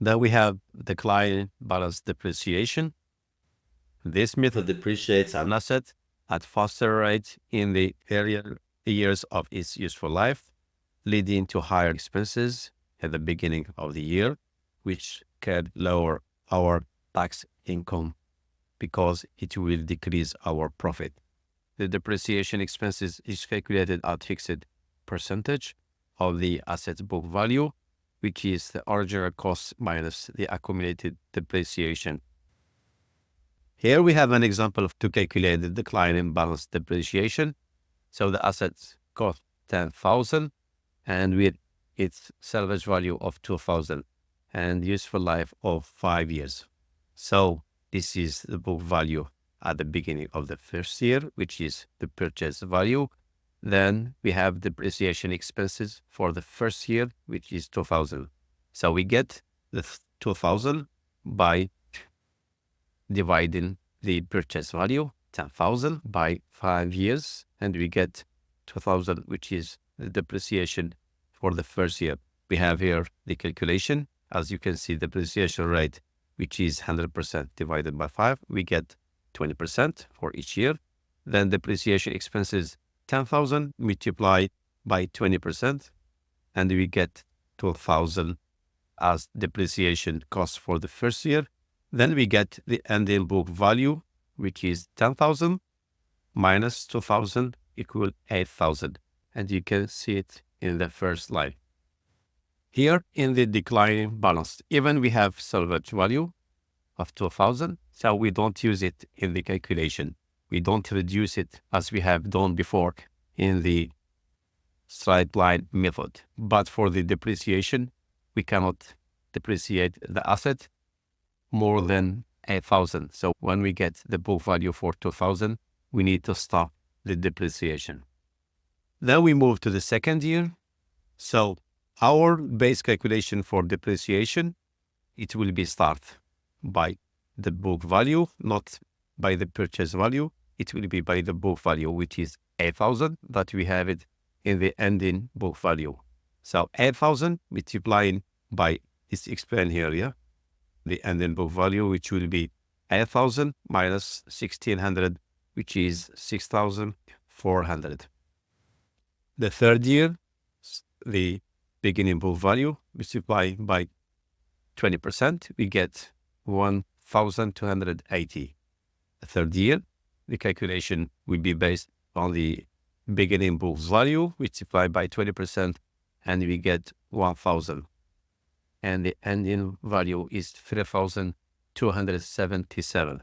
Then we have decline balance depreciation. This method depreciates an asset at faster rate in the earlier years of its useful life, leading to higher expenses at the beginning of the year, which can lower our tax income because it will decrease our profit. The depreciation expenses is calculated at fixed percentage of the asset book value, which is the original cost minus the accumulated depreciation. Here we have an example to calculate the decline in balance depreciation. So the assets cost 10,000 and with its salvage value of 2,000 and useful life of 5 years. So this is the book value at the beginning of the first year, which is the purchase value. Then we have depreciation expenses for the first year, which is 2,000. So we get the 2,000 by dividing the purchase value, 10,000, by 5 years, and we get 2,000, which is the depreciation for the first year. We have here the calculation. As you can see, depreciation rate, which is 100% divided by 5, we get 20% for each year. Then depreciation expenses, 10,000 multiplied by 20%, and we get 12,000 as depreciation cost for the first year. Then we get the ending book value, which is 10,000 minus 2,000 equal 8,000. And you can see it in the first line. Here in the declining balance, even we have salvage value of 2,000, so we don't use it in the calculation. We don't reduce it as we have done before in the straight line method. But for the depreciation, we cannot depreciate the asset more than 8,000. So when we get the book value for 2,000, we need to stop the depreciation. Then we move to the second year. So our base calculation for depreciation, it will be start by the book value, not by the purchase value. It will be by the book value, which is 8,000, that we have it in the ending book value. So 8,000 multiplying by, it's explained here, yeah? The ending book value, which will be 8,000 minus 1,600, which is 6,400. The third year, the beginning book value multiplied by 20%, we get 1,280. The third year, the calculation will be based on the beginning book value multiplied by 20%, and we get 1,000. And the ending value is 3,277.